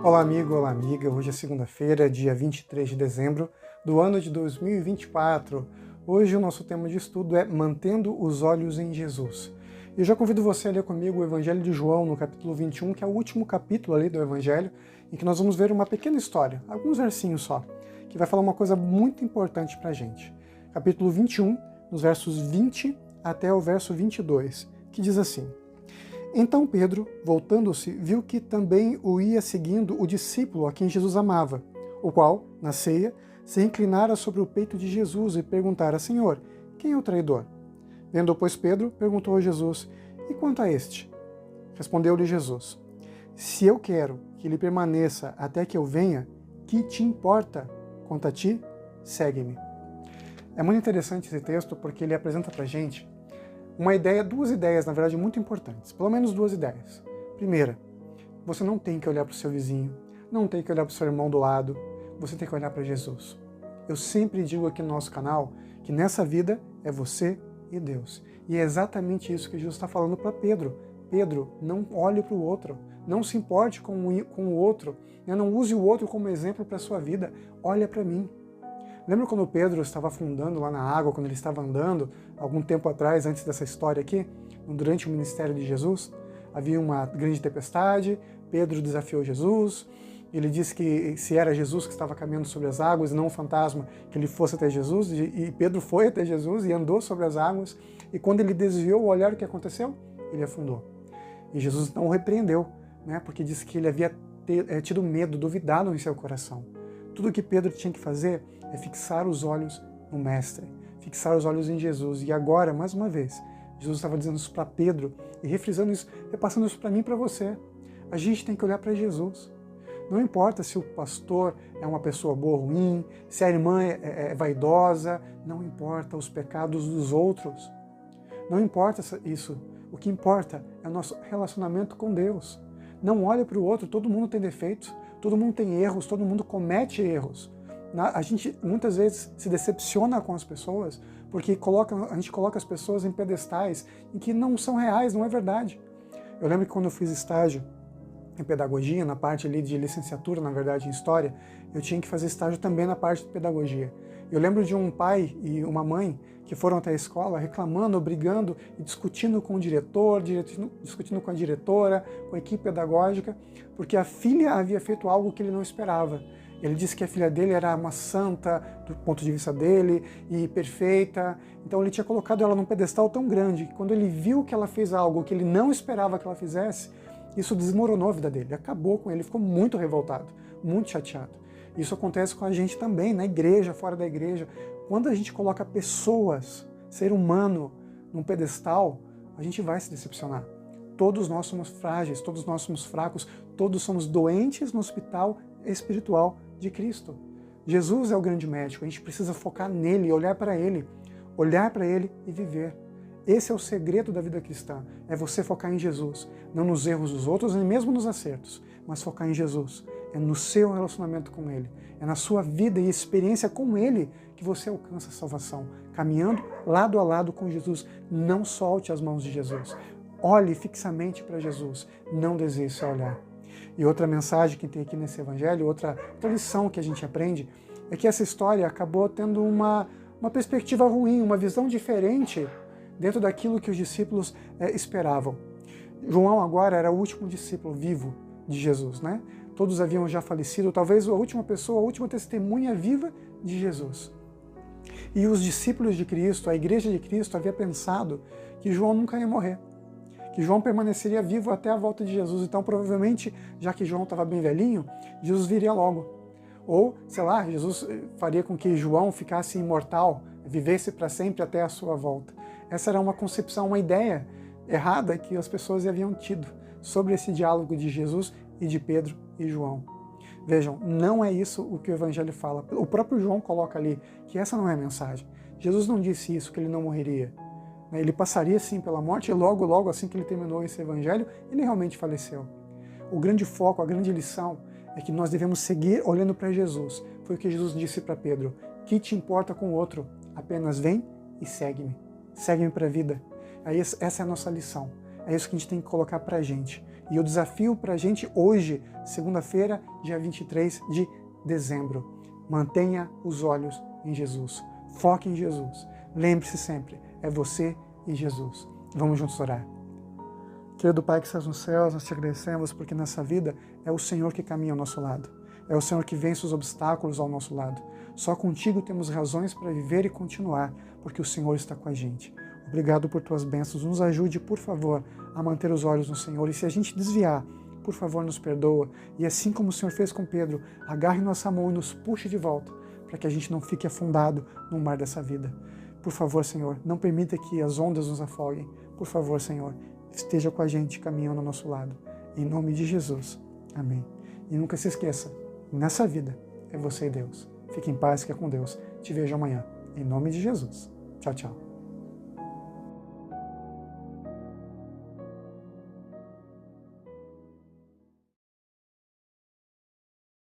Olá amigo, olá amiga, hoje é segunda-feira, dia 23 de dezembro do ano de 2024. Hoje o nosso tema de estudo é Mantendo os Olhos em Jesus. E eu já convido você a ler comigo o Evangelho de João, no capítulo 21, que é o último capítulo ali do Evangelho, em que nós vamos ver uma pequena história, alguns versinhos só, que vai falar uma coisa muito importante pra gente. Capítulo 21, nos versos 20 até o verso 22, que diz assim: Então Pedro, voltando-se, viu que também o ia seguindo o discípulo a quem Jesus amava, o qual, na ceia, se inclinara sobre o peito de Jesus e perguntara: Senhor, quem é o traidor? Vendo, pois, Pedro, perguntou a Jesus: E quanto a este? Respondeu-lhe Jesus: Se eu quero que ele permaneça até que eu venha, que te importa? Quanto a ti, segue-me. É muito interessante esse texto porque ele apresenta pra gente duas ideias, na verdade, muito importantes. Pelo menos duas ideias. Primeira, você não tem que olhar para o seu vizinho, não tem que olhar para o seu irmão do lado, você tem que olhar para Jesus. Eu sempre digo aqui no nosso canal que nessa vida é você e Deus. E é exatamente isso que Jesus está falando para Pedro. Pedro, não olhe para o outro, não se importe com o outro, não use o outro como exemplo para a sua vida, olha para mim. Lembra quando Pedro estava afundando lá na água, quando ele estava andando, algum tempo atrás, antes dessa história aqui, durante o ministério de Jesus? Havia uma grande tempestade, Pedro desafiou Jesus, ele disse que se era Jesus que estava caminhando sobre as águas e não um fantasma, que ele fosse até Jesus, e Pedro foi até Jesus e andou sobre as águas, e quando ele desviou o olhar, o que aconteceu? Ele afundou. E Jesus não o repreendeu, porque disse que ele havia tido medo, duvidado em seu coração. Tudo que Pedro tinha que fazer é fixar os olhos no Mestre, fixar os olhos em Jesus. E agora, mais uma vez, Jesus estava dizendo isso para Pedro e refrisando isso, repassando isso para mim e para você. A gente tem que olhar para Jesus. Não importa se o pastor é uma pessoa boa ou ruim, se a irmã é vaidosa, não importa os pecados dos outros. Não importa isso. O que importa é o nosso relacionamento com Deus. Não olhe para o outro, todo mundo tem defeitos, todo mundo tem erros, todo mundo comete erros. A gente muitas vezes se decepciona com as pessoas porque a gente coloca as pessoas em pedestais em que não são reais, não é verdade. Eu lembro que quando eu fiz estágio em pedagogia, na parte ali de licenciatura, na verdade, em História, eu tinha que fazer estágio também na parte de pedagogia. Eu lembro de um pai e uma mãe que foram até a escola reclamando, brigando e discutindo com o diretor, discutindo com a diretora, com a equipe pedagógica, porque a filha havia feito algo que ele não esperava. Ele disse que a filha dele era uma santa, do ponto de vista dele, e perfeita. Então ele tinha colocado ela num pedestal tão grande que quando ele viu que ela fez algo que ele não esperava que ela fizesse, isso desmoronou a vida dele, acabou com ele, ficou muito revoltado, muito chateado. Isso acontece com a gente também, na igreja, fora da igreja. Quando a gente coloca pessoas, ser humano, num pedestal, a gente vai se decepcionar. Todos nós somos frágeis, todos nós somos fracos, todos somos doentes no hospital espiritual de Cristo. Jesus é o grande médico, a gente precisa focar nele, olhar para ele e viver. Esse é o segredo da vida cristã, é você focar em Jesus, não nos erros dos outros, nem mesmo nos acertos, mas focar em Jesus, é no seu relacionamento com Ele, é na sua vida e experiência com Ele que você alcança a salvação, caminhando lado a lado com Jesus. Não solte as mãos de Jesus, olhe fixamente para Jesus, não desista de olhar. E outra mensagem que tem aqui nesse evangelho, outra lição que a gente aprende, é que essa história acabou tendo uma perspectiva ruim, uma visão diferente dentro daquilo que os discípulos esperavam. João agora era o último discípulo vivo de Jesus, Todos haviam já falecido, talvez a última pessoa, a última testemunha viva de Jesus. E os discípulos de Cristo, a igreja de Cristo, havia pensado que João nunca ia morrer, que João permaneceria vivo até a volta de Jesus. Então, provavelmente, já que João estava bem velhinho, Jesus viria logo. Ou, sei lá, Jesus faria com que João ficasse imortal, vivesse para sempre até a sua volta. Essa era uma concepção, uma ideia errada que as pessoas haviam tido sobre esse diálogo de Jesus e de Pedro e João. Vejam, não é isso o que o Evangelho fala. O próprio João coloca ali que essa não é a mensagem. Jesus não disse isso, que ele não morreria. Ele passaria sim pela morte e logo assim que ele terminou esse Evangelho, ele realmente faleceu. O grande foco, a grande lição é que nós devemos seguir olhando para Jesus. Foi o que Jesus disse para Pedro: que te importa com o outro? Apenas vem e segue-me. Segue-me para a vida. Aí essa é a nossa lição. É isso que a gente tem que colocar pra gente. E o desafio pra gente hoje, segunda-feira, dia 23 de dezembro. Mantenha os olhos em Jesus. Foque em Jesus. Lembre-se sempre, é você e Jesus. Vamos juntos orar. Querido Pai que estás nos céus, nós te agradecemos porque nessa vida é o Senhor que caminha ao nosso lado. É o Senhor que vence os obstáculos ao nosso lado. Só contigo temos razões para viver e continuar, porque o Senhor está com a gente. Obrigado por tuas bênçãos. Nos ajude, por favor, a manter os olhos no Senhor. E se a gente desviar, por favor, nos perdoa. E assim como o Senhor fez com Pedro, agarre nossa mão e nos puxe de volta, para que a gente não fique afundado no mar dessa vida. Por favor, Senhor, não permita que as ondas nos afoguem. Por favor, Senhor, esteja com a gente caminhando ao nosso lado. Em nome de Jesus. Amém. E nunca se esqueça, nessa vida é você e Deus. Fique em paz, que é com Deus. Te vejo amanhã. Em nome de Jesus. Tchau, tchau.